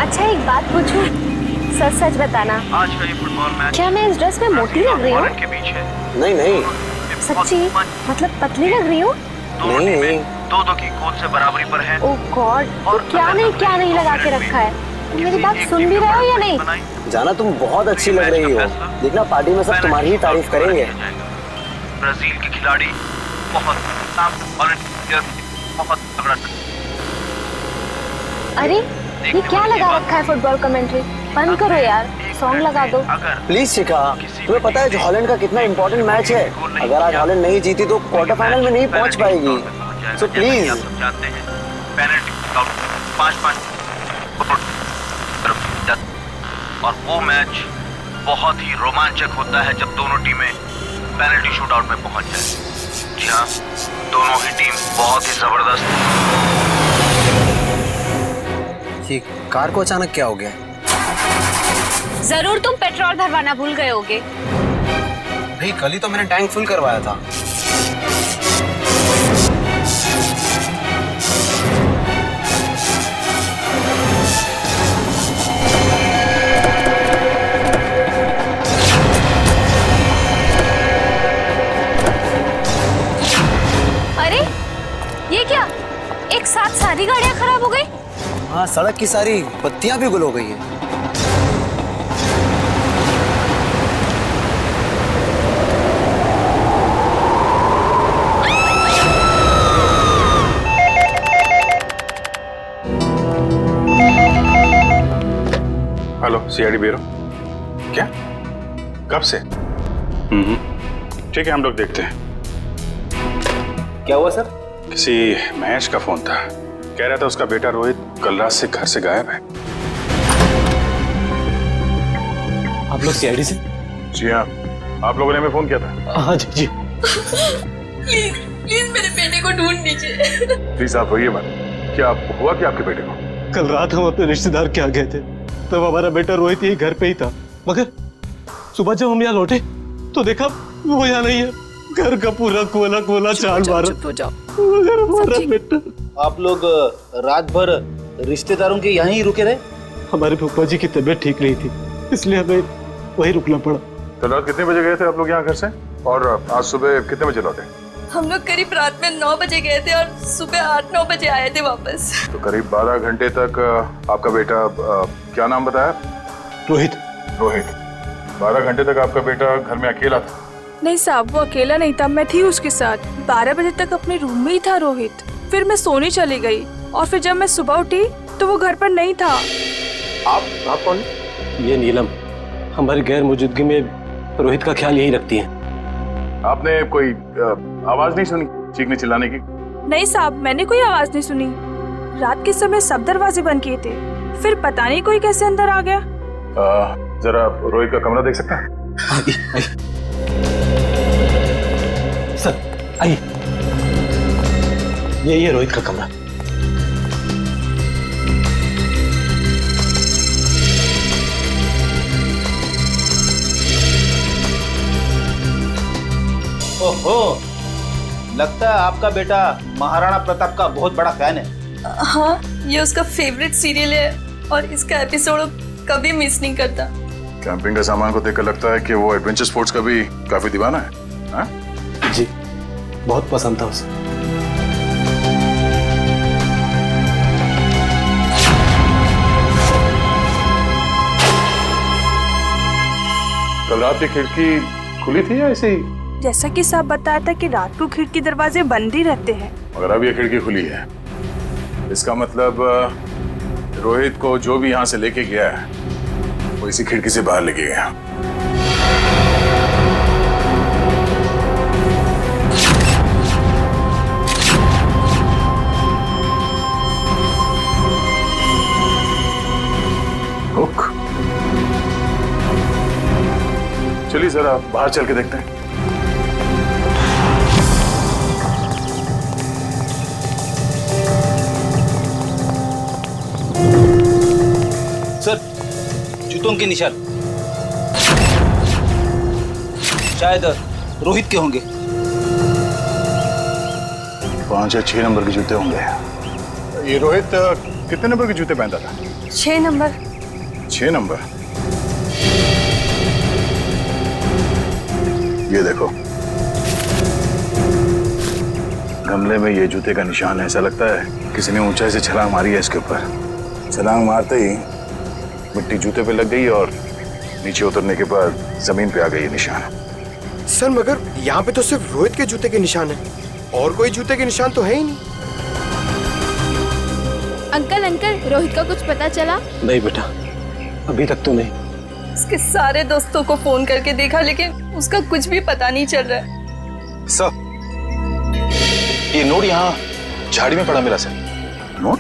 अच्छा एक बात पूछूं, सच सच बताना, आज का ये फुटबॉल मैच क्या मैं इस ड्रेस में मोटी लग रही हूँ? के बीच है। नहीं नहीं सच्ची? मतलब पतली लग रही हूँ? दोनों नहीं, टीमें नहीं। दो की गोल से बराबरी पर है। ओह गॉड, तो क्या नहीं लगा के रखा है? तुम मेरी बात सुन भी रहे हो या नहीं? जाना तुम बहुत अच्छी लग रही हो। देखना पार्टी में सब तुम्हारी ही तारीफ करेंगे। ब्राजील के खिलाड़ी बहुत तगड़ा। अरे ये क्या लगा रखा है फुटबॉल कमेंट्री? बंद करो यार, सॉन्ग लगा दो। प्लीज शिखा, तुम्हें पता है जो हॉलैंड का कितना इंपॉर्टेंट मैच है? अगर आज हॉलैंड नहीं जीती तो क्वार्टर फाइनल में नहीं पहुंच पाएगी। So please. आप सब जानते हैं पेनल्टी 5-5 और वो मैच बहुत ही रोमांचक होता है जब दोनों टीमें पेनल्टी शूटआउट में पहुंच जाए। जी हाँ, दोनों ही टीम बहुत ही जबरदस्त। ये कार को अचानक क्या हो गया? जरूर तुम पेट्रोल भरवाना भूल गए होगे। भाई कल ही तो मैंने टैंक फुल करवाया था। अरे ये क्या, एक साथ सारी गाड़ियां खराब हो गई? हाँ, सड़क की सारी बत्तियां भी गुल हो गई है। Hello, CID bureau. क्या? कब से? ठीक है, हम लोग देखते हैं। क्या हुआ सर? किसी महेश का फोन था, कह रहा था उसका बेटा रोहित कल रात से घर से गायब है। आप लोग सीआईडी से? जी हाँ, आप लोगों ने हमें फोन किया था। हाँ जी जी। प्लीज प्लीज मेरे बेटे को ढूंढ लीजिए। प्लीज आप रोइए मत। क्या हुआ क्या आपके बेटे को? कल रात हम अपने रिश्तेदार के यहाँ गए थे, तब हमारा बेटा रोहित यही घर पे ही था, मगर सुबह जब हम यहाँ लौटे तो देखा वो यहाँ नहीं है। घर का पूरा कोला कोला चाल मारा। चुप हो जाओ। मगर हमारा बेटा। आप लोग रात भर रिश्तेदारों के यहीं ही रुके रहे? हमारे फूफा जी की तबीयत ठीक नहीं थी, इसलिए हमें वहीं रुकना पड़ा। कल रात कितने बजे गए थे आप लोग यहाँ घर से, और आज सुबह कितने बजे लौटे? हम लोग करीब रात में 9 बजे गए थे और सुबह 8-9 बजे आए थे वापस। तो करीब 12 घंटे तक आपका बेटा, क्या नाम बताया? रोहित। रोहित। 12 घंटे तक आपका बेटा घर में अकेला था? नहीं साहब, वो अकेला नहीं था, मैं थी उसके साथ। 12 बजे तक अपने रूम में ही था रोहित। फिर मैं सोने चली गई और फिर जब मैं सुबह उठी तो वो घर पर नहीं था। आप कौन? ये नीलम हमारी गैर मौजूदगी में रोहित का ख्याल यही रखती है। आपने कोई आवाज नहीं सुनी चीखने चिल्लाने की? नहीं साहब, मैंने कोई आवाज नहीं सुनी। रात के समय सब दरवाजे बंद किए थे, फिर पता नहीं कोई कैसे अंदर आ गया। जरा रोहित का कमरा देख सकता है? आइए सर, आइए। यही है रोहित का कमरा। ओहो, लगता है आपका बेटा महाराणा प्रताप का बहुत बड़ा फैन है। हाँ, ये उसका फेवरेट सीरियल है और इसका एपिसोड कभी मिस नहीं करता। कैंपिंग का सामान को देखकर लगता है कि वो एडवेंचर स्पोर्ट्स का भी काफी दीवाना है। हाँ? जी, बहुत पसंद था उसे। कल रात की खिड़की खुली थी या ऐसे ही? जैसा कि साहब बताया था कि रात को खिड़की दरवाजे बंद ही रहते हैं। मगर अब ये खिड़की खुली है, इसका मतलब रोहित को जो भी यहाँ से लेके गया है वो इसी खिड़की से बाहर लेके गया। हुक। चलिए जरा बाहर चल के देखते हैं। सर, जूतों के निशान शायद रोहित के होंगे। 5 या 6 नंबर के जूते होंगे। ये रोहित कितने नंबर के जूते पहनता था? 6 नंबर। 6 नंबर। ये देखो, गमले में ये जूते का निशान है। ऐसा लगता है किसी ने ऊंचाई से छलांग मारी है इसके ऊपर। छलांग मारते ही मिट्टी जूते पे लग गई और नीचे उतरने के बाद जमीन पे आ गई ये निशान। सर मगर यहाँ पे तो सिर्फ रोहित के जूते के निशान है, और कोई जूते के निशान तो है ही नहीं। अंकल अंकल, रोहित का कुछ पता चला? नहीं बेटा, अभी तक तो नहीं। उसके सारे दोस्तों को फोन करके देखा लेकिन उसका कुछ भी पता नहीं चल रहा है। सर, ये नोट यहाँ झाड़ी में पड़ा मिला सर। नोट?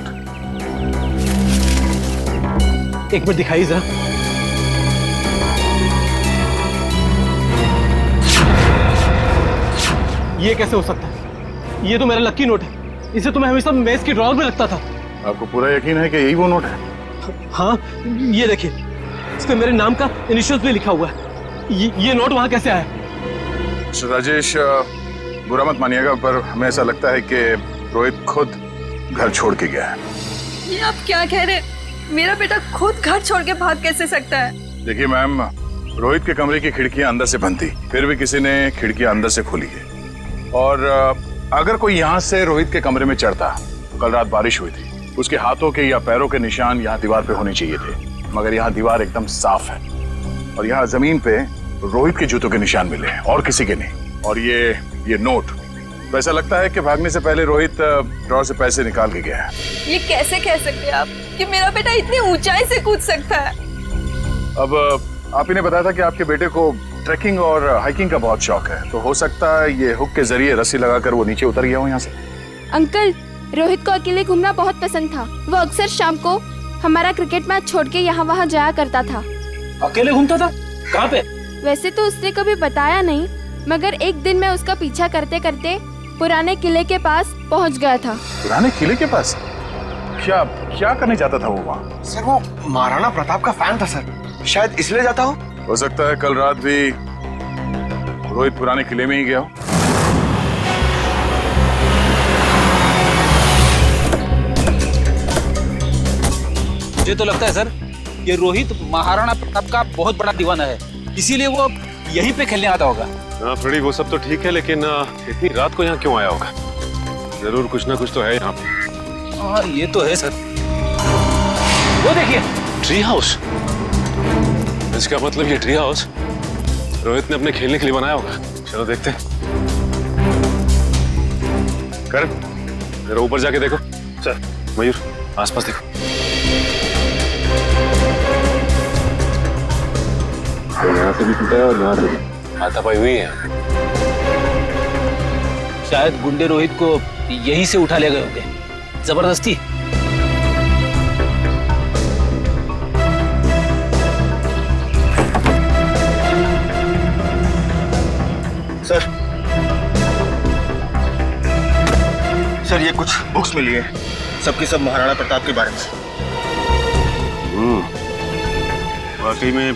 एक मिनट दिखाइए जरा। ये कैसे हो सकता है? ये तो मेरा लकी नोट है। इसे तो मैं हमेशा मेज की ड्रॉअर में रखता था। आपको पूरा यकीन है कि यही वो नोट है? हाँ, ये देखिए, इस पे मेरे नाम का इनिशियल्स भी लिखा हुआ है। ये नोट वहां कैसे आया? राजेश, बुरा मत मानिएगा, पर हमें ऐसा लगता है कि रोहित खुद घर छोड़ के गया है। ये आप क्या कह रहे हैं? मेरा बेटा खुद घर छोड़ के भाग कैसे सकता है? देखिए मैम, रोहित के कमरे की खिड़कियां अंदर से बंद थी, फिर भी किसी ने खिड़कियां अंदर से खोली है। और अगर कोई यहाँ से रोहित के कमरे में चढ़ता, कल रात बारिश हुई थी, उसके हाथों के या पैरों के निशान यहाँ दीवार पे होने चाहिए थे, मगर यहाँ दीवार एकदम साफ है और यहाँ जमीन पे रोहित के जूतों के निशान मिले हैं और किसी के नहीं। और ये नोट, तो ऐसा लगता है कि भागने से पहले रोहित ड्रॉअर से पैसे निकाल के गया है। ये कैसे कह सकते हैं आप कि मेरा बेटा इतनी ऊंचाई से कूद सकता है? अब आप ही ने बताया था कि आपके बेटे को ट्रैकिंग और हाइकिंग का बहुत शौक है, तो हो सकता है ये हुक के जरिए रस्सी लगाकर वो नीचे उतर गया हो यहाँ से। अंकल, रोहित को अकेले घूमना बहुत पसंद था। वो अक्सर शाम को हमारा क्रिकेट मैच छोड़ के यहाँ वहाँ जाया करता था। अकेले घूमता था? कहाँ पे? वैसे तो उसने कभी बताया नहीं, मगर एक दिन मैं उसका पीछा करते करते पुराने किले के पास पहुँच गया था। पुराने किले के पास? क्या क्या करने जाता था वो वहाँ? सर वो महाराणा प्रताप का फैन था सर, शायद इसलिए जाता हो सकता है कल रात भी रोहित पुराने किले में ही गया हो। मुझे तो लगता है सर, ये रोहित महाराणा प्रताप का बहुत बड़ा दीवाना है, इसीलिए वो यहीं पे खेलने आता होगा। हाँ फ्रेडी, वो सब तो ठीक है, लेकिन इतनी रात को यहाँ क्यों आया होगा? जरूर कुछ ना कुछ तो है यहाँ पे। हाँ ये तो है सर। वो देखिए, ट्री हाउस। इसका मतलब ये ट्री हाउस रोहित ने अपने खेलने के लिए बनाया होगा। चलो देखते हैं। करण, जरा ऊपर जाके देखो। चल मयूर, आसपास देखो। यहाँ से भी टूटा है और यहाँ से भी हाथापाई हुई है। शायद गुंडे रोहित को यहीं से उठा ले गए होंगे जबरदस्ती। सर ये कुछ बुक्स मिली है, सबकी सब महाराणा प्रताप के बारे में। वाकई में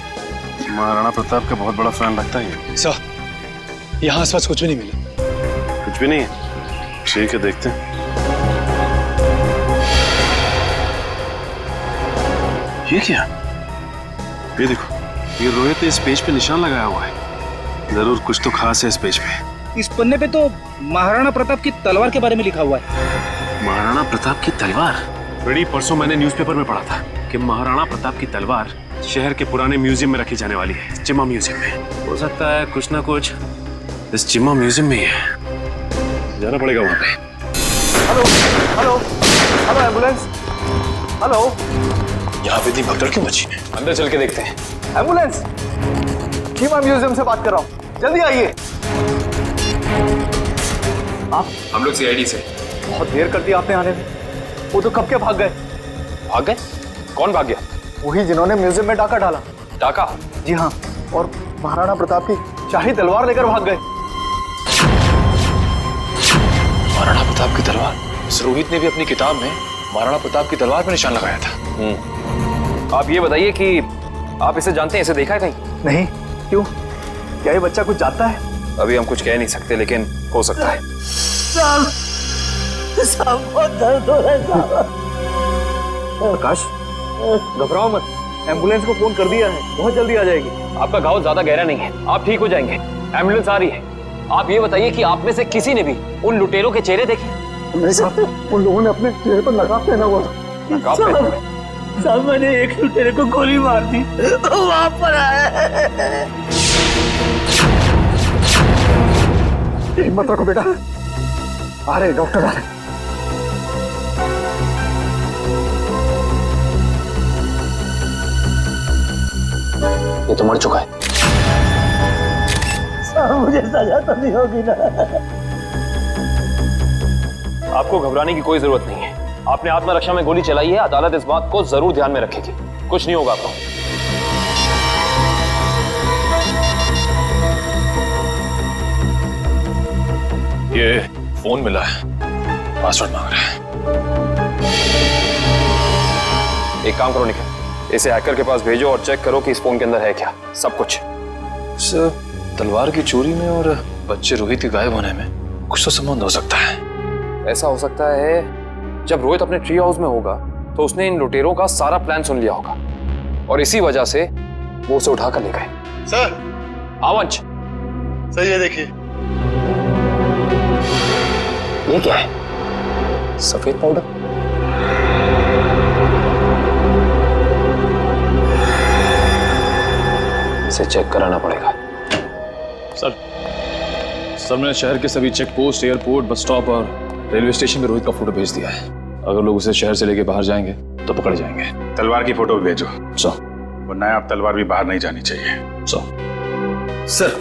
महाराणा प्रताप का बहुत बड़ा फैन लगता है। सर, यहाँ आसपास कुछ भी नहीं मिला। कुछ भी नहीं है? ठीक है, देखते हैं। ये क्या? ये देखो, ये रोहित ने इस पेज पे निशान लगाया हुआ है। जरूर कुछ तो खास है इस पेज पे। इस पन्ने पे तो महाराणा प्रताप की तलवार के बारे में लिखा हुआ है। महाराणा प्रताप की तलवार? बड़ी परसों मैंने न्यूज़पेपर में पढ़ा था कि महाराणा प्रताप की तलवार शहर के पुराने म्यूजियम में रखी जाने वाली है, चिम्मा म्यूजियम में। हो सकता है कुछ ना कुछ इस चिम्मा म्यूजियम में ही है। जाना पड़ेगा वहां पे। Hello hello hello, ambulance, hello. यहाँ पे इतनी भगदड़ क्यों मची है? अंदर चल के देखते हैं। एम्बुलेंस, चिम्मा म्यूजियम से बात कर रहा हूँ, जल्दी आइए। आप? हम लोग सीआईडी से। बहुत देर कर दी आपने आने में। वो तो कब के भाग गए। भाग गए? कौन भाग गया? वही जिन्होंने म्यूजियम में डाका डाला। डाका? जी हाँ, और महाराणा प्रताप की शाही तलवार लेकर भाग गए। महाराणा प्रताप की तलवार? इस रोहित ने भी अपनी किताब में महाराणा प्रताप की तलवार पर निशान लगाया था। आप ये बताइए कि आप इसे जानते हैं, इसे देखा है कहीं? नहीं। क्यों, क्या ये बच्चा कुछ जानता है? अभी हम कुछ कह नहीं सकते, लेकिन हो सकता है। आकाश घबराओ मत, एम्बुलेंस को फोन कर दिया है, बहुत जल्दी आ जाएगी। आपका घाव ज्यादा गहरा नहीं है, आप ठीक हो जाएंगे। एम्बुलेंस आ रही है। आप ये बताइए कि आप में से किसी ने भी उन लुटेरों के चेहरे देखे? नहीं साहब, उन लोगों ने अपने चेहरे पर नकाब पहना हुआ था। नकाब पहना? साहब मैंने एक लुटेरे को गोली मार दी, वहां पर आया। हिम्मत रखो बेटा, आ रहे डॉक्टर आ रहे। ये तो मर चुका है। मुझे सजा तो नहीं होगी ना? आपको घबराने की कोई जरूरत नहीं है। आपने आत्मरक्षा में गोली चलाई है, अदालत इस बात को जरूर ध्यान में रखेगी। कुछ नहीं होगा आपको। ये फोन मिला है, पासवर्ड मांग रहा है। एक काम करो निखिल, इसे हैकर के पास भेजो और चेक करो कि इस फोन के अंदर है क्या, सब कुछ। सर, तलवार की चोरी में और बच्चे रोहित के गायब होने में कुछ तो संबंध हो सकता है। ऐसा हो सकता है जब रोहित अपने ट्री हाउस में होगा तो उसने इन लुटेरों का सारा प्लान सुन लिया होगा और इसी वजह से वो उसे उठाकर ले गए। सर, आवंश, सर ये देखिए। ये क्या है? सफेद पाउडर? इसे चेक कराना पड़ेगा। सर मैंने शहर के सभी check post, airport, bus stop और रेलवे स्टेशन पे रोहित का फोटो भेज दिया है। अगर लोग उसे शहर से लेके बाहर जाएंगे तो पकड़े जाएंगे। तलवार की फोटो भी भेजो। सर। वरना आप तलवार भी बाहर नहीं जानी चाहिए। सर,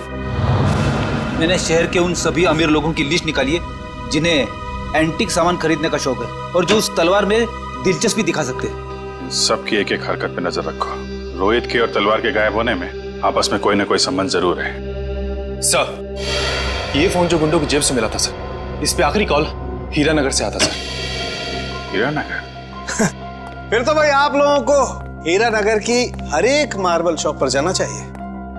मैंने शहर के उन सभी अमीर लोगों की लिस्ट निकाली है जिन्हें एंटीक सामान खरीदने का शौक है और जो उस तलवार में दिलचस्पी दिखा सकते हैं। सबकी एक एक हरकत पे नजर रखो। रोहित के और तलवार के गायब होने में आपस में कोई ना कोई संबंध जरूर है। सर, ये फोन जो गुंडों की जेब से मिला था सर, इस पे आखिरी कॉल हीरानगर से आता सर। हीरानगर? फिर तो भाई आप लोगों को हीरानगर की हर एक मार्बल शॉप पर जाना चाहिए।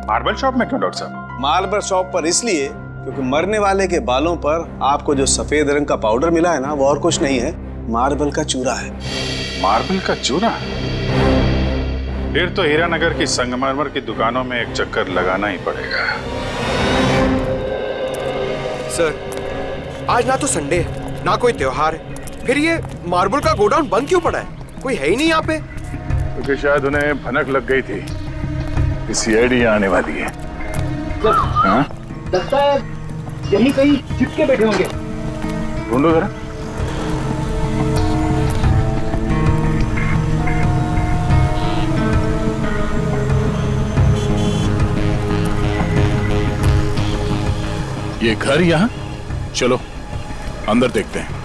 मार्बल शॉप में क्यों डॉक्टर साहब? मार्बल शॉप पर इसलिए क्योंकि मरने वाले के बालों पर आपको जो सफेद रंग का पाउडर मिला है ना, वो और कुछ नहीं है, मार्बल का चूरा है। मार्बल का चूरा? फिर तो हीरानगर की संगमरमर की दुकानों में एक चक्कर लगाना ही पड़ेगा। सर, आज ना तो संडे है, ना कोई त्योहार है, फिर ये मार्बल का गोडाउन बंद क्यों पड़ा है? कोई है ही नहीं यहाँ पे। क्योंकि शायद उन्हें भनक लग गई थी कि सीआईडी आने वाली है। हाँ? लगता है यहीं कहीं चिपके बैठे होंगे। ढूंढो जरा। ये घर यहाँ? चलो अंदर देखते हैं।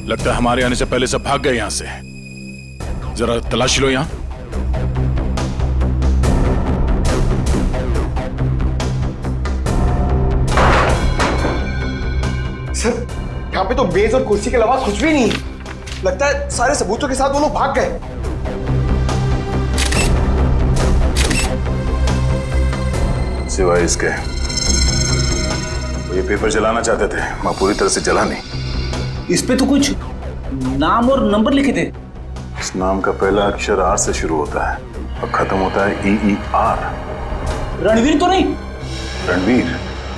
लगता है हमारे आने से पहले सब भाग गए यहां से। जरा तलाशी लो यहां। सर, यहाँ पे तो मेज और कुर्सी के अलावा कुछ भी नहीं है। लगता है सारे सबूतों के साथ वो लोग भाग गए। सिवाय इसके वो ये पेपर जलाना चाहते थे, मैं पूरी तरह से जला नहीं। इस पे तो कुछ नाम और नंबर लिखे थे। इस नाम का पहला अक्षर आर से शुरू होता है और खत्म होता है EER। रणवीर तो नहीं? रणवीर?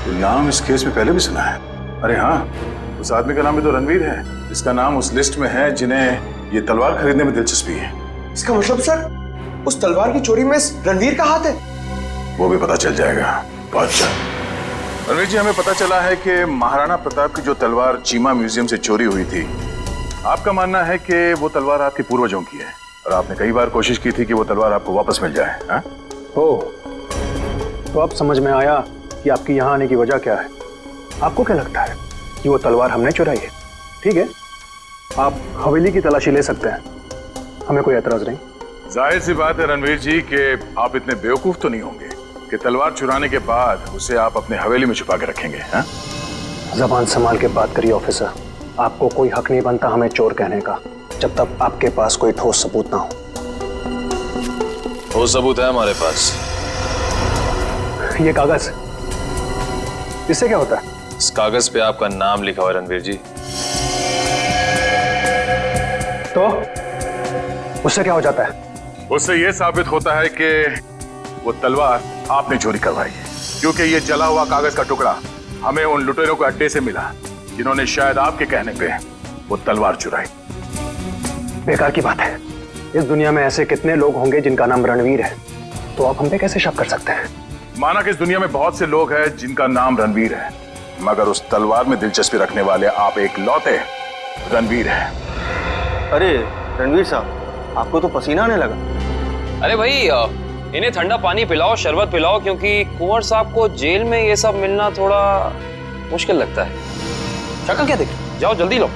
तो नाम इस केस में पहले भी सुना है। अरे हाँ, उस आदमी का नाम भी तो रणवीर है। इसका नाम उस लिस्ट में है जिन्हें ये तलवार खरीदने में दिलचस्पी है। इसका मतलब सर, उस तलवार की चोरी में रणवीर का हाथ है? वो भी पता चल जाएगा। रणवीर जी, हमें पता चला है कि महाराणा प्रताप की जो तलवार चीमा म्यूजियम से चोरी हुई थी, आपका मानना है कि वो तलवार आपके पूर्वजों की है और आपने कई बार कोशिश की थी कि वो तलवार आपको वापस मिल जाए। हाँ? तो अब समझ में आया कि आपकी यहाँ आने की वजह क्या है। आपको क्या लगता है कि वो तलवार हमने चुराई है? ठीक है, आप हवेली की तलाशी ले सकते हैं, हमें कोई एतराज नहीं। जाहिर सी बात है रणवीर जी कि आप इतने बेवकूफ तो नहीं होंगे कि तलवार चुराने के बाद उसे आप अपने हवेली में छुपा के रखेंगे। हाँ? जबान संभाल के बात करिए ऑफिसर। आपको कोई हक नहीं बनता हमें चोर कहने का जब तक आपके पास कोई ठोस सबूत ना हो। ठोस सबूत है हमारे पास। ये कागज, इससे क्या होता है? इस कागज पे आपका नाम लिखा हुआ है रणवीर जी। तो उससे क्या हो जाता है? उससे यह साबित होता है कि वो तलवार आपने चोरी करवाई है, क्योंकि ये जला हुआ कागज का टुकड़ा हमें उन लुटेरों के अड्डे से मिला जिन्होंने शायद आपके कहने पे वो तलवार चुराई। बेकार की बात है। इस दुनिया में ऐसे कितने लोग होंगे जिनका नाम रणवीर है, तो आप हम पे कैसे शक कर सकते हैं? माना कि इस दुनिया में बहुत से लोग हैं जिनका नाम रणवीर है, मगर उस तलवार में दिलचस्पी रखने वाले आप एक लौते रणवीर हैं। अरे रणवीर साहब, आपको तो पसीना आने लगा। अरे भाई इन्हें ठंडा पानी पिलाओ, शरबत पिलाओ, क्योंकि कुंवर साहब को जेल में ये सब मिलना थोड़ा मुश्किल लगता है। शक्ल क्या देख? जाओ जल्दी लो।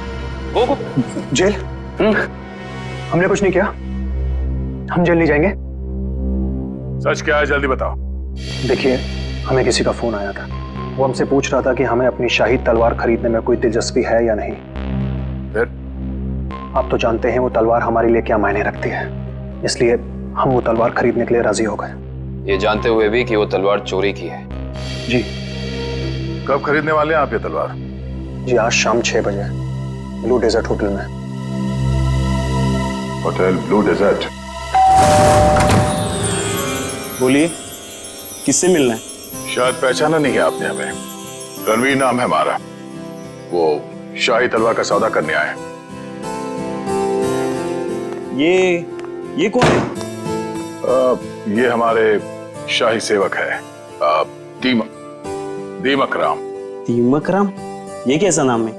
गो गो। जेल? हमने कुछ नहीं किया, हम जेल नहीं जाएंगे। सच क्या है, जल्दी बताओ। देखिए, हमें किसी का फोन आया था। वो हमसे पूछ रहा था कि हमें अपनी शाही तलवार खरीदने में कोई दिलचस्पी है या नहीं। फिर आप तो जानते हैं वो तलवार हमारे लिए क्या मायने रखती है, इसलिए हम वो तलवार खरीदने के लिए राजी हो गए। ये जानते हुए भी कि वो तलवार चोरी की है। जी। कब खरीदने वाले हैं आप ये तलवार? जी आज शाम 6 बजे ब्लू डेजर्ट होटल में। Hotel Blue Desert. बोलिए, किससे मिलना है? शायद पहचाना नहीं है आपने हमें। रणवीर नाम है हमारा। वो शाही तलवार का सौदा करने आए। ये कौन है? ये हमारे शाही सेवक है, दीमक राम। दीमक राम? ये कैसा नाम है?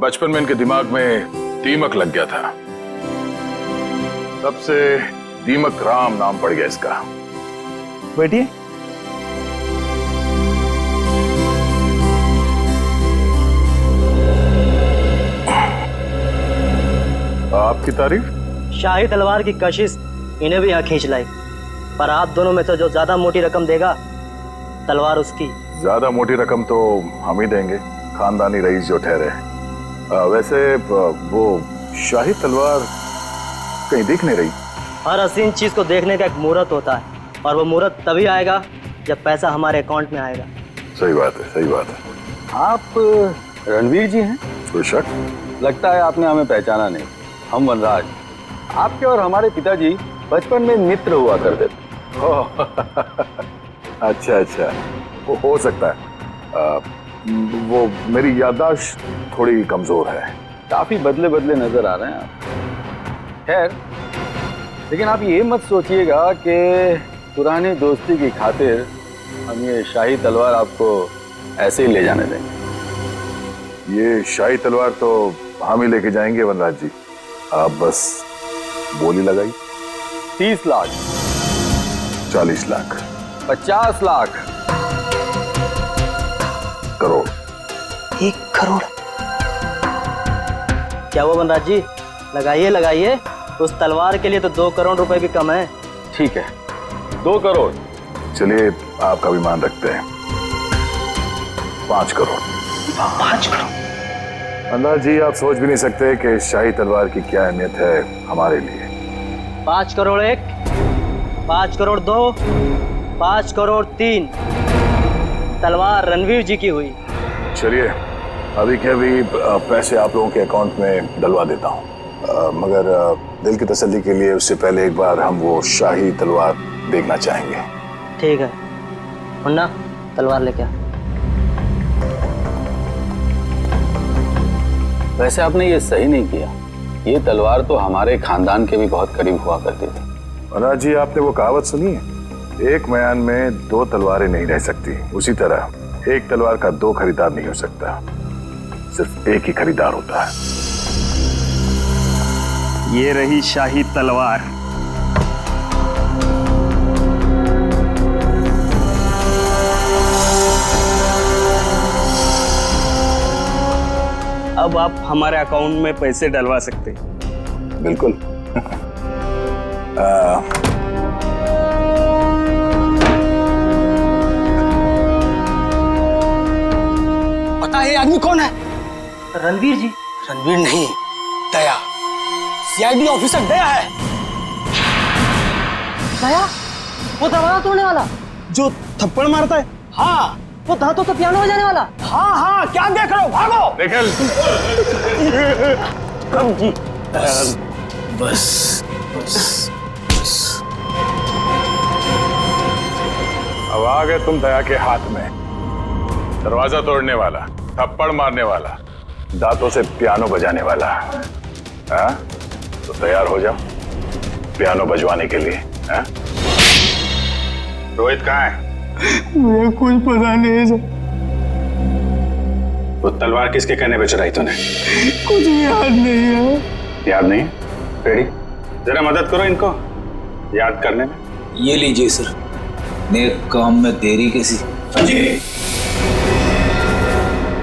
बचपन में इनके दिमाग में दीमक लग गया था, तब से दीमक राम नाम पड़ गया इसका। बैठिए। आपकी तारीफ? शाही तलवार की कशिश इन्हें भी यहाँ खींच लाई, पर आप दोनों में से जो ज्यादा मोटी रकम देगा तलवार उसकी। ज्यादा मोटी रकम तो हम ही देंगे, खानदानी रईस जो ठहरे। वैसे वो शाही तलवार कहीं दिख नहीं रही। हर हसीन चीज को देखने का एक मुहूर्त होता है, और वो मुहूर्त तभी आएगा जब पैसा हमारे अकाउंट में आएगा। सही बात है, सही बात है। आप रणवीर जी हैं? कोई शक? लगता है आपने हमें पहचाना नहीं। हम वनराज, आपके और हमारे पिताजी बचपन में मित्र हुआ करते थे। अच्छा अच्छा, वो हो सकता है। वो मेरी याददाश्त थोड़ी कमजोर है। काफी बदले बदले नजर आ रहे हैं आप। खैर, लेकिन आप ये मत सोचिएगा कि पुरानी दोस्ती की खातिर हम ये शाही तलवार आपको ऐसे ही ले जाने देंगे। ये शाही तलवार तो हम ही लेके जाएंगे वनराज जी, आप बस बोली लगाई। 30 लाख, 40 लाख, 50 लाख, करोड़। 1 करोड़? क्या वो वनराज जी? लगाइए लगाइए, उस तलवार के लिए तो 2 करोड़ रुपए भी कम है। ठीक है, 2 करोड़। चलिए आपका भी मान रखते हैं, 5 करोड़। 5 करोड़? वनराज जी, आप सोच भी नहीं सकते कि शाही तलवार की क्या अहमियत है हमारे लिए। 5 करोड़ 1, 5 करोड़ 2, 5 करोड़ 3। तलवार रणवीर जी की हुई। चलिए अभी के अभी पैसे आप लोगों के अकाउंट में डलवा देता हूँ, मगर दिल की तसल्ली के लिए उससे पहले एक बार हम वो शाही तलवार देखना चाहेंगे। ठीक है, मुन्ना तलवार लेके आ। वैसे आपने ये सही नहीं किया। ये तलवार तो हमारे खानदान के भी बहुत करीब हुआ करती थी। वनराज जी, आपने वो कहावत सुनी है, एक म्यान में 2 तलवारें नहीं रह सकती। उसी तरह एक तलवार का 2 खरीदार नहीं हो सकता, सिर्फ एक ही खरीदार होता है। ये रही शाही तलवार। अब आप हमारे अकाउंट में पैसे डलवा सकते हैं। बिल्कुल। पता है ये आदमी कौन है? रणवीर जी। रणवीर नहीं, दया। सीआईडी ऑफिसर दया है। दया? वो दरवाजा तोड़ने वाला जो थप्पड़ मारता है? हाँ, वो दांतों तो पियानो बजाने वाला। हाँ हाँ, क्या देख रहे हो, भागो। निखिल कब जी? बस अब आ गए तुम दया के हाथ में। दरवाजा तोड़ने वाला, थप्पड़ मारने वाला, दांतों से पियानो बजाने वाला। हाँ? तो तैयार हो जाओ पियानो बजवाने के लिए। हाँ? रोहित कहाँ है? मुझे कुछ पता नहीं है सर। वो तलवार किसके कहने पे चुराई तूने? कुछ याद नहीं है। याद नहीं? पेड़ी जरा मदद करो इनको याद करने में। ये लीजिए सर, नेक काम में देरी कैसी।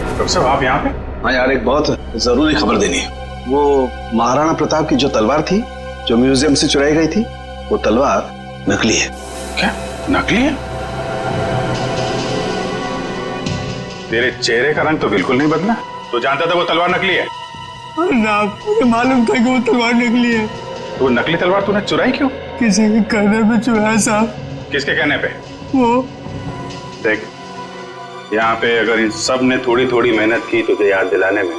डॉक्टर साहब आप यहाँ पे? हाँ यार, एक बहुत जरूरी खबर देनी है। वो महाराणा प्रताप की जो तलवार थी, जो म्यूजियम से चुराई गई थी, वो तलवार नकली है। क्या नकली है? तेरे चेहरे का रंग तो बिल्कुल नहीं बदला। तू जानता था वो तलवार नकली है? ना, मुझे मालूम था कि वो तलवार नकली है। तो वो नकली तलवार तूने चुराई क्यों? किसी के कहने पे चुराया साहब। किसके कहने पे? वो देख, यहाँ पे अगर इन सब ने थोड़ी थोड़ी मेहनत की तुझे याद दिलाने में,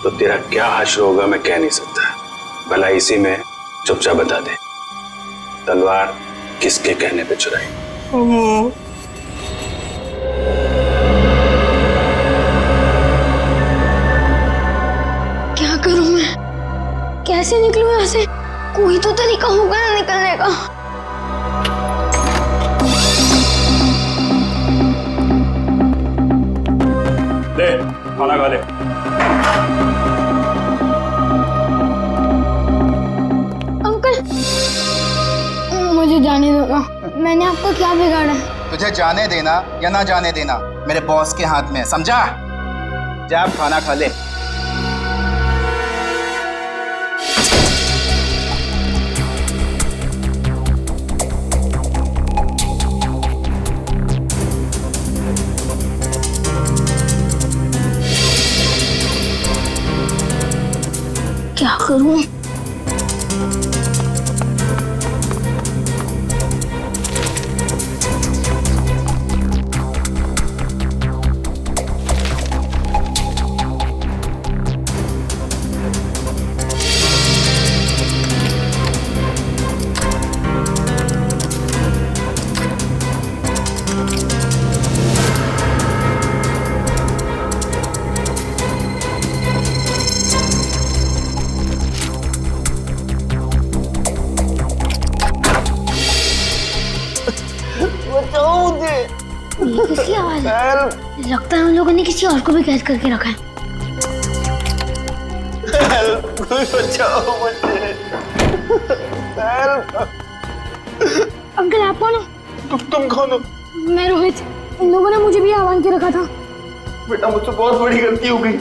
तो तेरा क्या हश्र होगा मैं कह नहीं सकता। भला इसी में चुपचाप बता दे, तलवार किसके कहने पे चुराई? वो क्या करूं मैं? कैसे निकलूं यहाँ से? कोई तो तरीका होगा ना निकलने का। ले खाना खा ले। अंकल, मुझे जाने दो ना। मैंने आपको क्या बिगाड़ा? तुझे जाने देना या ना जाने देना मेरे बॉस के हाथ में है, समझा? जा आप खाना खा ले। क्या करूं? ये किसकी आवाज है? लगता है उन लोगों ने किसी और को भी कैद करके रखा है। बचाओ मुझे। अंकल आप कौन हो? तुम कौन हो? मैं रोहित। इन लोगों ने मुझे भी आह्वान के रखा था। बेटा मुझसे बहुत बड़ी गलती हो गई।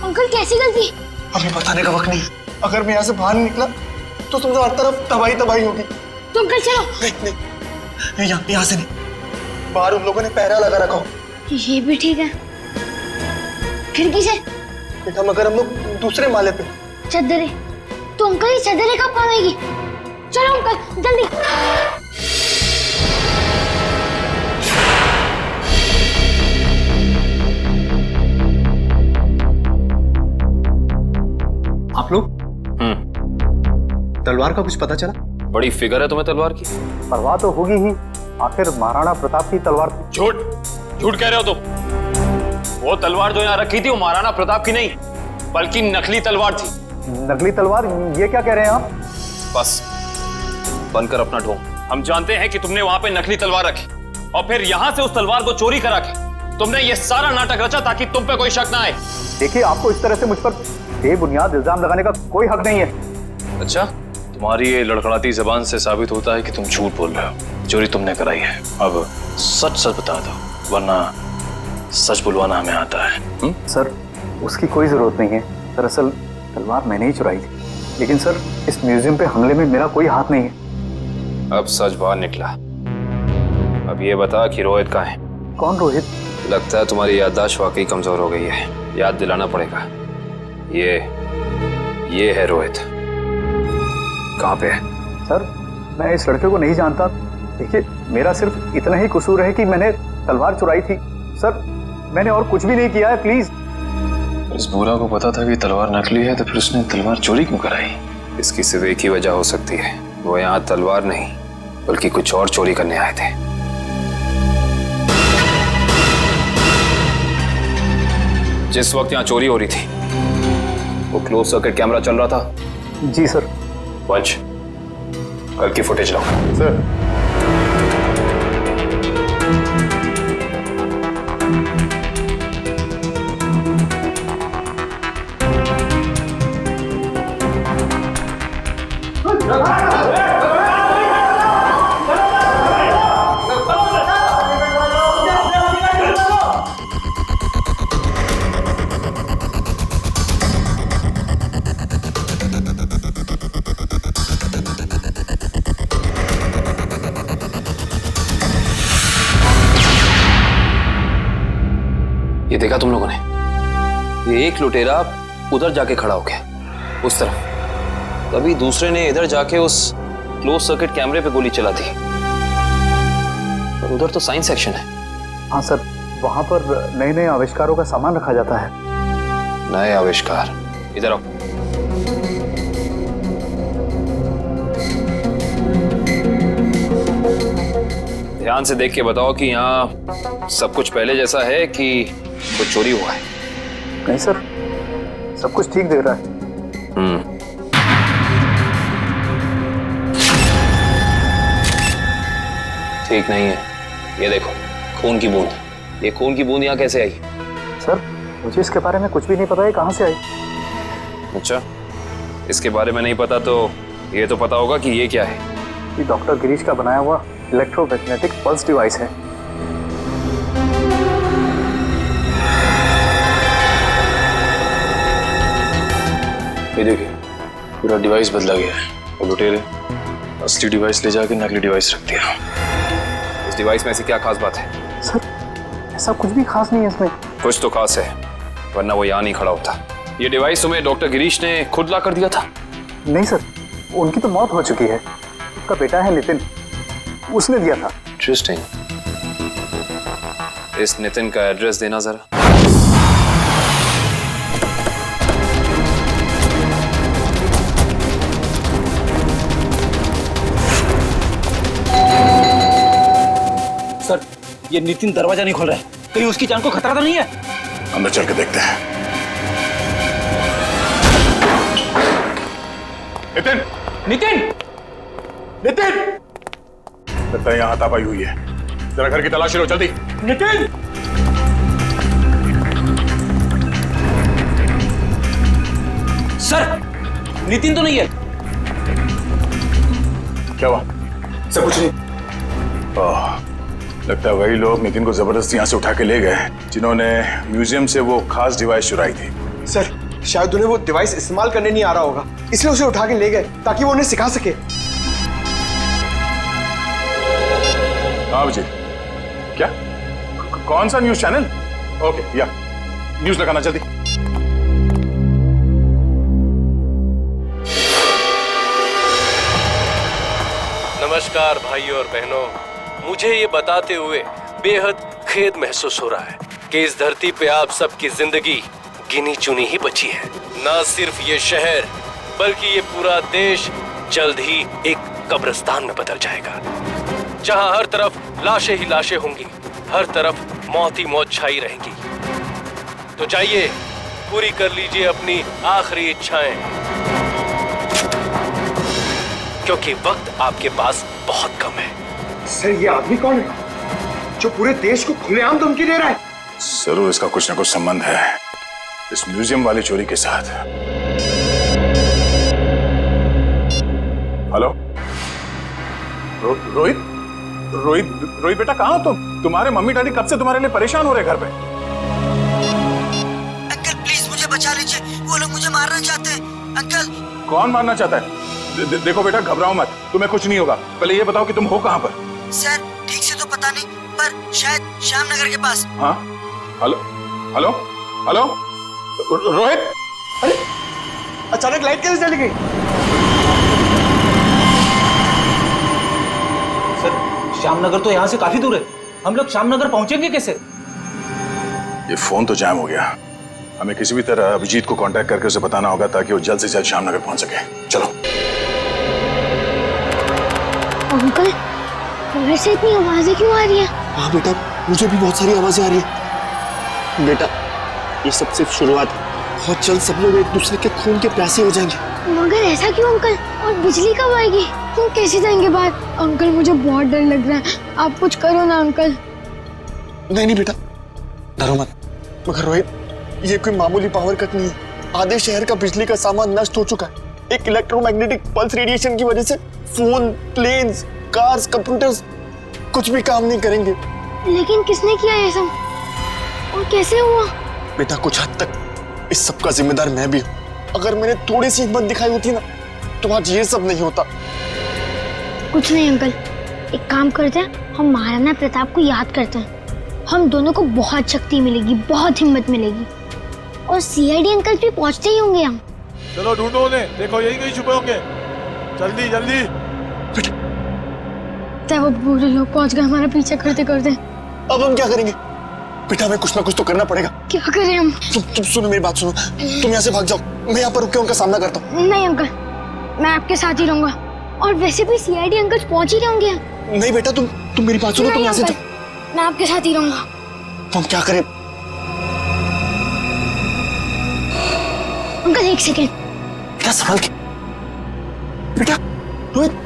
अंकल कैसी गलती? हमें बताने का वक्त नहीं। अगर मैं यहाँ से बाहर नहीं निकला तो तुमसे हर तरफ तबाही तबाही होगी। तो अंकल चलो। नहीं, यहाँ से नहीं। बाहर उन लोगों ने पहरा लगा रखा हो। ये भी ठीक है। खिड़की से? बेटा मगर हम लोग दूसरे माले पे। चद्दरे? तो अंकल ये चद्दरे कब पाएगी? चलो अंकल जल्दी। आप लोग तलवार का कुछ पता चला? बड़ी फिगर है तुम्हें तलवार की। परवाह तो होगी ही, आखिर महाराणा प्रताप की तलवार थी। झूठ कह रहे हो तुम। वो तलवार जो यहाँ रखी थी वो महाराणा प्रताप की नहीं बल्कि नकली तलवार थी। नकली तलवार? ये क्या कह रहे हैं आप? बस बनकर अपना ढोंग। हम जानते हैं कि तुमने वहां पे नकली तलवार रखी और फिर यहां से उस तलवार को चोरी करा के तुमने ये सारा नाटक रचा ताकि तुम पे कोई शक ना आए। देखिए, आपको इस तरह से मुझ पर बेबुनियाद इल्जाम लगाने का कोई हक नहीं है। अच्छा, तुम्हारी ये लड़खड़ाती जबान से साबित होता है कि तुम झूठ बोल रहे हो। चोरी तुमने कराई है। अब सच सच बता दो, वरना सच बुलवाना हमें आता है। सर, उसकी कोई जरूरत नहीं है। दरअसल तलवार मैंने ही चुराई थी। लेकिन सर, इस म्यूजियम पे हमले में मेरा कोई हाथ नहीं है। अब सच बाहर निकला। अब ये बता कि रोहित कहाँ है? कौन रोहित? लगता है तुम्हारी याददाश्त वाकई कमजोर हो गई है। याद दिलाना पड़ेगा। ये है रोहित। कहाँ पे है? सर, मैं इस लड़के को नहीं जानता। देखिए, मेरा सिर्फ इतना ही कसूर है कि मैंने तलवार चुराई थी। सर मैंने और कुछ भी नहीं किया है, प्लीज। इस बूढ़ा को पता था कि तलवार नकली है, तो फिर उसने तलवार चोरी क्यों कराई? इसकी सिर्फ एक ही वजह हो सकती है, वो यहाँ तलवार नहीं बल्कि कुछ और चोरी करने आए थे। जिस वक्त यहाँ चोरी हो रही थी वो क्लोज सर्किट कैमरा चल रहा था? जी सर। वंश, कल की फुटेज लाओ। सर ये देखा तुम लोगों ने? ये एक लुटेरा उधर जाके खड़ा हो गया उस तरफ, तभी दूसरे ने इधर जाके उस क्लोज सर्किट कैमरे पे गोली चला दी। पर उधर तो साइंस सेक्शन है। हाँ सर, वहां पर नए नए आविष्कारों का सामान रखा जाता है। नए आविष्कार? इधर आओ। ध्यान से देख के बताओ कि यहाँ सब कुछ पहले जैसा है कि कुछ चोरी हुआ है? नहीं सर, सब कुछ ठीक दिख रहा है। ठीक नहीं है। ये देखो, खून की बूंद। ये खून की बूंद यहाँ कैसे आई? सर मुझे इसके बारे में कुछ भी नहीं पता है, कहाँ से आई। अच्छा, इसके बारे में नहीं पता तो ये तो पता होगा कि ये क्या है। ये डॉक्टर गिरीश का बनाया हुआ इलेक्ट्रोमैग्नेटिक पल्स डिवाइस है। ये देखिए, पूरा डिवाइस बदला गया है और लुटेरे असली डिवाइस ले जाके नकली डिवाइस रख दिया। इस डिवाइस में ऐसी क्या खास बात है? सर ऐसा कुछ भी खास नहीं है इसमें। कुछ तो खास है, वरना वो यहाँ नहीं खड़ा होता। ये डिवाइस तुम्हें डॉक्टर गिरीश ने खुद ला कर दिया था? नहीं सर, उनकी तो मौत हो चुकी है। उनका बेटा है नितिन, उसने दिया था। इंटरेस्टिंग। इस नितिन का एड्रेस देना जरा। सर, ये नितिन दरवाजा नहीं खोल रहा है, कहीं उसकी जान को खतरा तो नहीं है? अंदर चल के देखते हैं। नितिन! नितिन! नितिन! लगता है यहाँ हाथापाई हुई है। जरा घर की तलाशी लो जल्दी। नितिन! सर, नितिन तो नहीं है। क्या हुआ? सब कुछ नहीं। लगता है वही लोग नितिन को जबरदस्ती यहाँ से उठा के ले गए जिन्होंने म्यूजियम से वो खास डिवाइस चुराई थी। सर शायद उन्हें वो डिवाइस इस्तेमाल करने नहीं आ रहा होगा, इसलिए उसे उठा के ले गए ताकि वो उन्हें सिखा सके। हाँ विजय, क्या? कौन सा न्यूज चैनल? ओके, या न्यूज लगाना जल्दी। नमस्कार भाइयों और बहनों, मुझे ये बताते हुए बेहद खेद महसूस हो रहा है कि इस धरती पे आप सबकी जिंदगी गिनी चुनी ही बची है। न सिर्फ ये शहर बल्कि ये पूरा देश जल्द ही एक कब्रिस्तान में बदल जाएगा, जहां हर तरफ लाशें ही लाशें होंगी, हर तरफ मौत ही मौत छाई रहेगी। तो जाइए, पूरी कर लीजिए अपनी आखिरी इच्छाएं, क्योंकि वक्त आपके पास बहुत कम है। सर ये आदमी कौन है जो पूरे देश को खुलेआम धमकी दे रहा है? जरूर इसका कुछ ना कुछ संबंध है इस म्यूजियम वाली चोरी के साथ। हेलो रोहित? रोहित बेटा कहाँ हो तुम? तुम्हारे मम्मी डैडी कब से तुम्हारे लिए परेशान हो रहे घर पे? अंकल प्लीज मुझे बचा लीजिए, वो लोग मुझे मारना चाहते हैं। अंकल। कौन मारना चाहता है? देखो बेटा घबराओ मत, तुम्हें कुछ नहीं होगा। पहले ये बताओ कि तुम हो कहाँ पर? सर ठीक से तो पता नहीं, पर शायद श्याम नगर के पास। हाँ? Hello hello hello Rohit? अरे अचानक लाइट कैसे चली गई? सर श्यामनगर तो यहाँ से काफी दूर है, हम लोग श्यामनगर पहुंचेंगे कैसे? ये फोन तो जैम हो गया। हमें किसी भी तरह अभिजीत को कांटेक्ट करके उसे बताना होगा ताकि वो जल्द से जल्द श्यामनगर पहुंच सके। चलो। अंकल, घर से इतनी आवाजें क्यों आ रही है? हाँ बेटा, मुझे भी बहुत सारी आवाजें आ रही है। बेटा, ये सब सिर्फ शुरुआत है। बहुत जल्द सब लोग एक दूसरे के खून के प्यासे हो जाएंगे। मगर ऐसा क्यों अंकल? और बिजली कब आएगी? तुम कैसे जाएंगे बाहर? अंकल, मुझे बहुत डर लग रहा है, आप कुछ करो ना अंकल। नहीं बेटा, डरो मत। मगर रोहित, ये कोई मामूली पावर कट नहीं है। आधे शहर का बिजली का सामान नष्ट हो चुका है। एक इलेक्ट्रोमैग्नेटिक पल्स रेडिएशन की वजह से फोन, प्लेन्स, कार्स, कंप्यूटर्स कुछ भी काम नहीं करेंगे। लेकिन किसने किया ये सब और कैसे हुआ? बेटा, कुछ हद तक इस सब का जिम्मेदार मैं भी हूँ। अगर मैंने थोड़ी सी हिम्मत दिखाई होती ना, तो आज ये सब नहीं होता। कुछ नहीं अंकल, एक काम करते हैं, हम महाराणा प्रताप को याद करते हैं। हम दोनों को बहुत शक्ति मिलेगी, बहुत हिम्मत मिलेगी, और सीआईडी अंकल भी पहुंचते ही होंगे। हम चलो ढूंढो उन्हें, देखो यही कहीं छुपे होंगे। जल्दी जल्दी। वो बुरे लोग पहुंच गए हमारा पीछा करते करते। अब हम क्या करेंगे? बेटा, हमें कुछ ना कुछ तो करना पड़ेगा। क्या करें हम? तुम सुनो मेरी बात सुनो। तुम यहाँ से भाग जाओ, मैं यहाँ पर रुक के उनका सामना करता हूँ। नहीं अंकल, मैं आपके साथ ही रहूंगा, और वैसे भी सीआईडी अंकल पहुंच ही रहेंगे। नहीं बेटा, तुम मेरी बात सुनो, तुम यहाँ से जाओ। मैं आपके साथ ही रहूंगा। हम क्या करें? अंकल एक सेकेंड। बेटा संभाल के। बेटा, रोहित।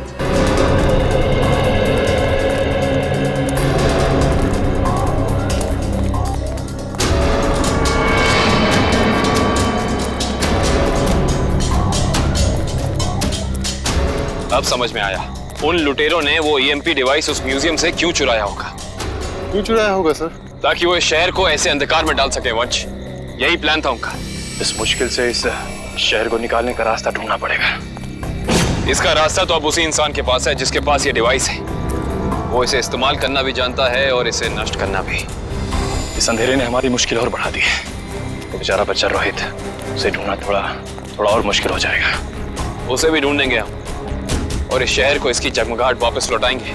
अब समझ में आया, उन लुटेरों ने वो ईएमपी डिवाइस उस म्यूजियम से क्यों चुराया होगा। क्यों चुराया होगा सर? ताकि वो इस शहर को ऐसे अंधकार में डाल सके वंश। यही प्लान था उनका। इस मुश्किल से इस शहर को निकालने का रास्ता ढूंढना पड़ेगा। इसका रास्ता तो अब उसी इंसान के पास है जिसके पास ये डिवाइस है। वो इसे इस्तेमाल करना भी जानता है और इसे नष्ट करना भी। इस अंधेरे ने हमारी मुश्किल और बढ़ा दी है। तो बेचारा बच्चा रोहित, उसे ढूंढना थोड़ा और मुश्किल हो जाएगा। उसे भी ढूंढेंगे हम, और इस शहर को इसकी जगमगाहट वापस लौटाएंगे।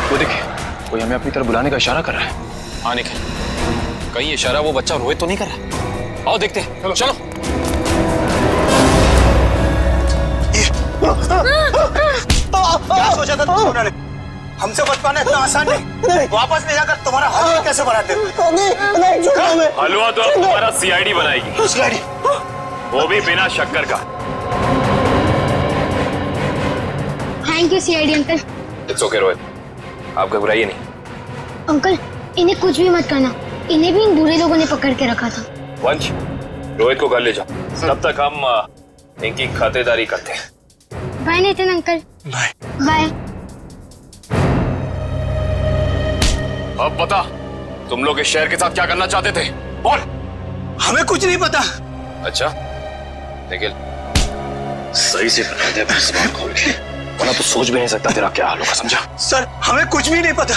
वो देखिए, कोई हमें अपनी तरफ बुलाने का इशारा कर रहा है। आने के कहीं इशारा वो बच्चा रोहित तो नहीं कर रहा? आओ देखते हैं। चलो। क्या सोचा था तुमने? हमसे बच पाना इतना आसान नहीं। वापस ले जाकर तुम्हारा हलवा कैसे बनाते? हलवा तो अब तुम्हारा सीआईडी बनाएगी। सीआईडी? वो भी बिना शक्कर का। Thank you CID uncle. It's okay Rohit, आप घबराइए नहीं। अंकल, इन्हें कुछ भी मत करना, इन्हें भी इन बुरे लोगों ने पकड़ के रखा था। वंश, रोहित को घर ले जाओ, तब तक हम इनकी खातिरदारी करते हैं। Bye Nitin uncle. Bye bye. अब बता, तुम लोग इस शहर के साथ क्या करना चाहते थे? बोल। हमें कुछ नहीं पता। अच्छा, निखिल सही से बना दे जुबान खोल के, वरना तो सोच भी नहीं सकता तेरा क्या हाल होगा, समझा? सर, हमें कुछ भी नहीं पता।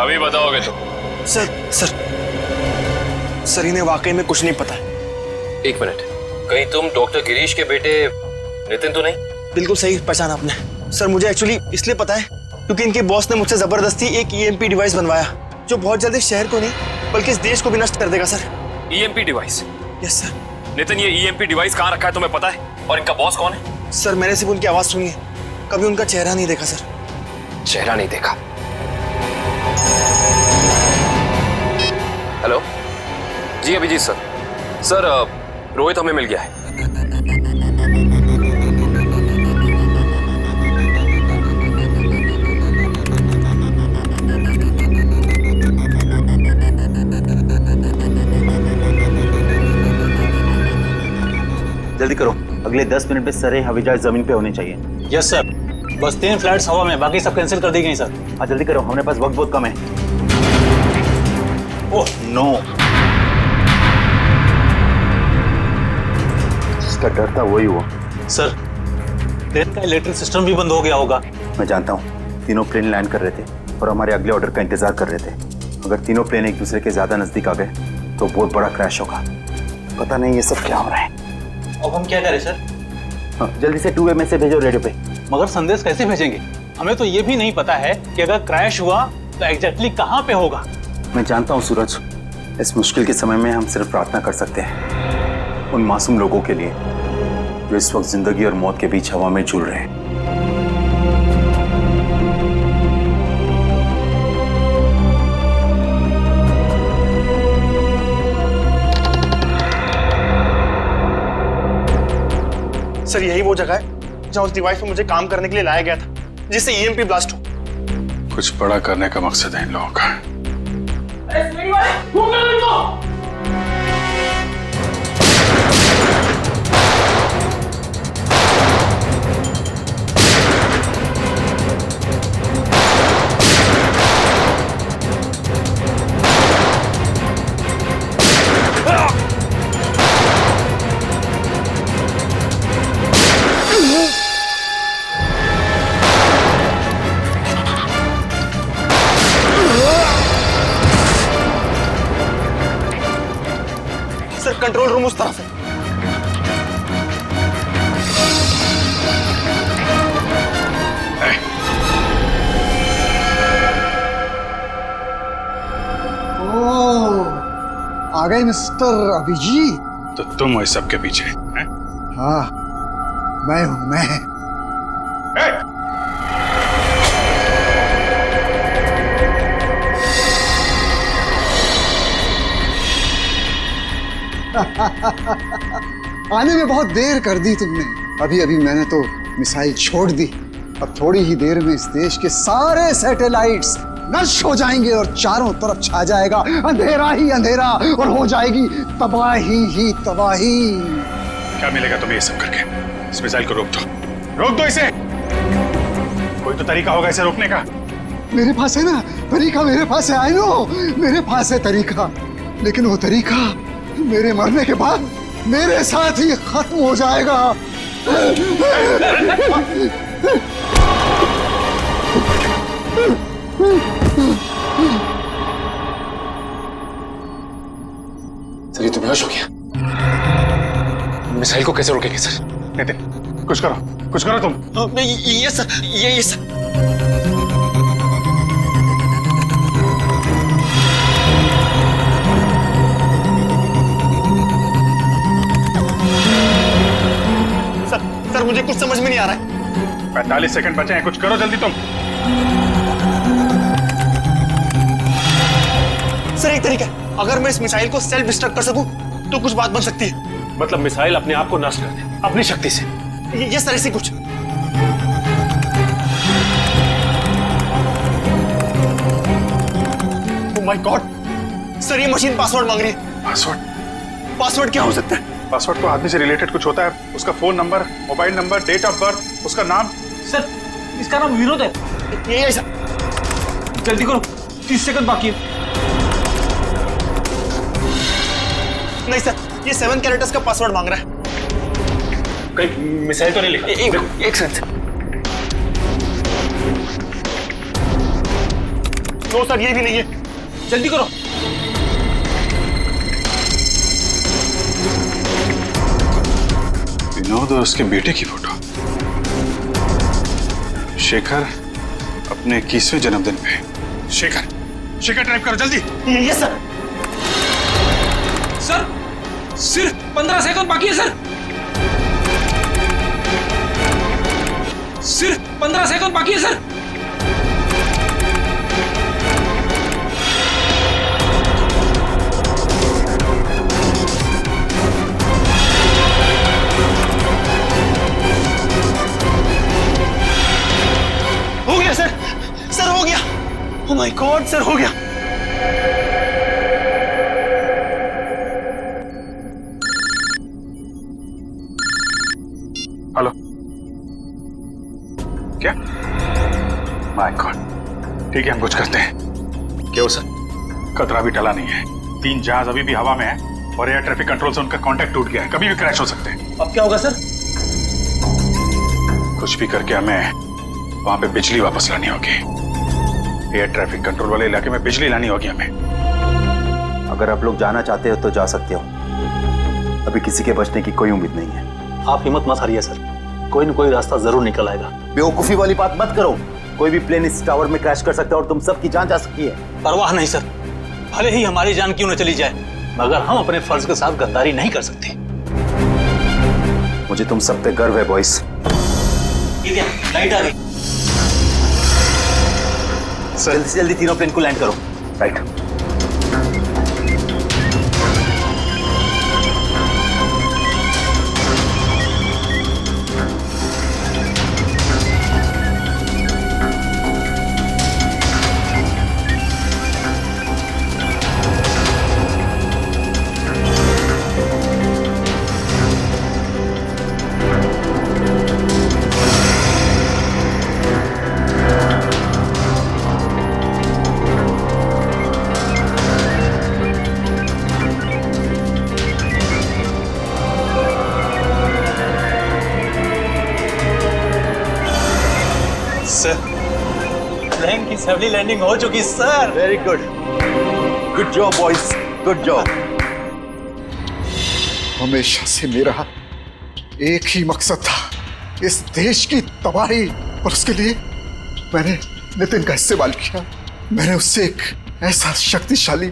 अभी बताओगे तो? सर इन्हें वाकई में कुछ नहीं पता है। एक मिनट, कहीं तुम डॉक्टर गिरीश के बेटे नितिन तो नहीं? बिल्कुल सही पहचाना आपने। सर, मुझे एक्चुअली इसलिए पता है क्योंकि इनके बॉस ने मुझसे जबरदस्ती एक ईएमपी डिवाइस बनवाया, जो बहुत जल्द इस शहर को नहीं बल्कि इस देश को भी नष्ट कर देगा sir. EMP device? Yes sir. Nitin, ये ईएमपी डिवाइस कहाँ रखा है तुम्हें पता है? और इनका बॉस कौन है? सर, मैंने सिर्फ उनकी आवाज सुनी है, कभी उनका चेहरा नहीं देखा सर। चेहरा नहीं देखा? हेलो जी, अभिजीत सर। सर, रोहित हमें मिल गया है। जल्दी करो, अगले 10 मिनट में सारे हवाई जमीन पे होने चाहिए। Yes sir. बस 3 फ्लाइट्स हवा में, बाकी सब कैंसिल कर दी गई सर। हाँ जल्दी करो, हमारे पास वक्त बहुत कम है। ओह नो, जिसका डर था वही हुआ। सर, प्लेन का इलेक्ट्रिक सिस्टम भी बंद हो गया होगा। मैं जानता हूँ, तीनों प्लेन लैंड कर रहे थे और हमारे अगले ऑर्डर का इंतजार कर रहे थे। अगर तीनों प्लेन एक दूसरे के ज्यादा नजदीक आ गए तो बहुत बड़ा क्रैश होगा। पता नहीं ये सब क्या हो रहा है। अब हम क्या करें सर? हाँ, जल्दी से 2 वे मैसेज भेजो रेडियो पे। मगर संदेश कैसे भेजेंगे? हमें तो ये भी नहीं पता है कि अगर क्रैश हुआ तो एग्जैक्टली कहाँ पे होगा। मैं जानता हूँ सूरज, इस मुश्किल के समय में हम सिर्फ प्रार्थना कर सकते हैं उन मासूम लोगों के लिए जो इस वक्त जिंदगी और मौत के बीच हवा में झूल रहे हैं। सर यही वो जगह है जहां उस डिवाइस पे मुझे काम करने के लिए लाया गया था, जिससे ईएमपी ब्लास्ट हो। कुछ बड़ा करने का मकसद है इन लोगों का। सर कंट्रोल रूम उस तरफ है। आ गए मिस्टर अभिजीत। तो तुम इस सब के पीछे हैं? हाँ मैं हूं मैं। आने में बहुत देर कर दी तुमने। अभी अभी मैंने तो मिसाइल छोड़ दी। अब थोड़ी ही देर में इस देश के सारे सैटेलाइट्स नष्ट हो जाएंगे और चारों तरफ छा जाएगा अंधेरा ही अंधेरा और हो जाएगी तबाही ही तबाही। क्या मिलेगा तुम्हें ये सब करके? इस मिसाइल को रोक दो इसे। कोई तो तरीका होगा इसे रोकने का। मेरे पास है ना तरीका, मेरे पास है। आई नो मेरे पास है तरीका, लेकिन वो तरीका मेरे मरने के बाद मेरे साथ ही खत्म हो जाएगा। सर ये तो बेहोश हो गया। मिसाइल को कैसे रोकेंगे सर? नितिन कुछ करो तुम। ये सर ये सर। सर मुझे कुछ समझ में नहीं आ रहा है। 45 सेकंड बचे हैं, कुछ करो जल्दी तुम। सर एक तरीका है, अगर मैं इस मिसाइल को सेल्फ डिस्ट्रक्ट कर सकूं तो कुछ बात बन सकती है। मतलब मिसाइल अपने आप को नष्ट कर दे अपनी शक्ति से? ये सर ऐसे कुछ। ओह माय गॉड सर, ये मशीन पासवर्ड मांग रही है। पासवर्ड क्या हो सकता है? पासवर्ड तो आदमी से रिलेटेड कुछ होता है। उसका phone number, mobile number, date of birth, उसका नाम। सर इसका नाम विनोद है। ये ऐसा जल्दी करो, 30 सेकंड बाकी है। नहीं सर, ये 7 कैरेक्टर्स का पासवर्ड मांग रहा है। कहीं मिसाइल तो नहीं लिखा? एक सेकंड। नो सर, ये भी नहीं है। जल्दी करो। विनोद और उसके बेटे की फोटो। शेखर अपने 21वें जन्मदिन पे। शेखर टाइप करो जल्दी। Yes sir. सर सिर्फ 15 सेकंड बाकी है सर। सिर्फ 15 सेकंड बाकी है सर। हो गया सर, सर हो गया। ओह माय गॉड सर, हो गया। हेलो, क्या? माय गॉड, ठीक है हम कुछ करते हैं। क्या हो सर? खतरा भी टला नहीं है। 3 जहाज अभी भी हवा में है और एयर ट्रैफिक कंट्रोल से उनका कांटेक्ट टूट गया है। कभी भी क्रैश हो सकते हैं। अब क्या होगा सर? कुछ भी करके हमें वहां पे बिजली वापस लानी होगी। एयर ट्रैफिक कंट्रोल वाले इलाके में बिजली लानी होगी हमें। अगर आप लोग जाना चाहते हो तो जा सकते हो। अभी किसी के बचने की कोई उम्मीद नहीं है। आप हिम्मत मत हारिए सर, कोई न कोई रास्ता जरूर निकल आएगा। बेवकूफी वाली बात मत करो। कोई भी प्लेन इस टावर में क्रैश कर सकता है और तुम सबकी जान जा सकती है। परवाह नहीं सर, भले ही हमारी जान क्यों न चली जाए, मगर हम अपने फर्ज के साथ गद्दारी नहीं कर सकते। मुझे तुम सब पे गर्व है बॉयज। लाइट आ गई। जल्दी से जल्दी तीनों प्लेन को लैंड करो। राइट। प्लेन की सफली लैंडिंग हो चुकी sir. Very good, good job boys, good job. हमेशा से मेरा एक ही मकसद था, इस देश की तबाही, और उसके लिए मैंने नितिन का इस्तेमाल किया। मैंने उससे एक ऐसा शक्तिशाली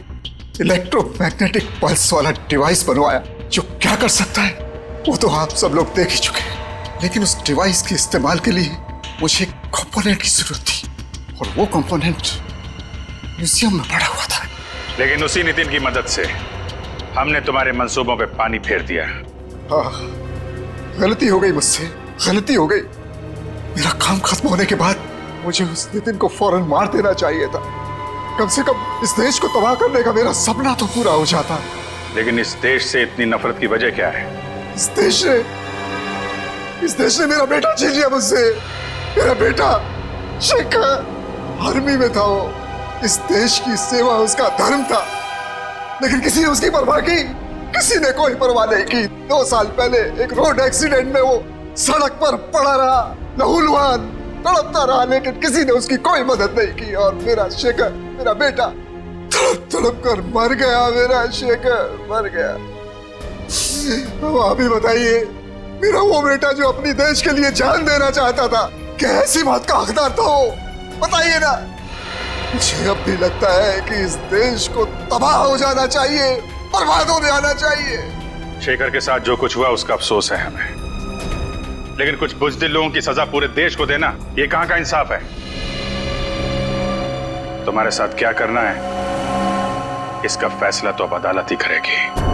इलेक्ट्रोमैग्नेटिक पल्स वाला डिवाइस बनवाया जो क्या कर सकता है वो तो आप सब लोग देख ही चुके हैं। लेकिन उस डिवाइस के इस्तेमाल के लिए मुझे एक कंपोनेंट की जरूरत थी, और वो कंपोनेंट म्यूजियम में पड़ा हुआ था। लेकिन उसी नितिन की मदद से हमने तुम्हारे मंसूबों पे पानी फेर दिया। हाँ, गलती हो गई मुझसे, गलती हो गई। मेरा काम खत्म होने के बाद मुझे उस नितिन को फौरन मार देना चाहिए था। कम से कम इस देश को तबाह करने का मेरा सपना तो पूरा हो जाता। लेकिन इस देश से इतनी नफरत की वजह क्या है? इस देश ने मेरा बेटा छीन लिया मुझसे। मेरा बेटा शेखर आर्मी में था। वो इस देश की सेवा उसका धर्म था, लेकिन किसी ने उसकी परवाह की? किसी ने कोई परवाह नहीं की। 2 साल पहले एक रोड एक्सीडेंट में वो सड़क पर पड़ा रहा, लहूलुहान तड़पता रहा, लेकिन किसी ने उसकी कोई मदद नहीं की। और मेरा शेखर, मेरा बेटा तड़प तड़प कर मर गया। मेरा शेखर मर गया। अब आप ही बताइए, मेरा वो बेटा जो अपनी देश के लिए जान देना चाहता था, क्या ऐसी बात का हकदार था वो? बताइए ना। मुझे अब भी लगता है कि इस देश को तबाह हो जाना चाहिए, बर्बाद हो जाना चाहिए। शेखर के साथ जो कुछ हुआ उसका अफसोस है हमें, लेकिन कुछ बुज़दिल लोगों की सजा पूरे देश को देना ये कहां का इंसाफ है? तुम्हारे साथ क्या करना है इसका फैसला तो अब अदालत ही करेगी।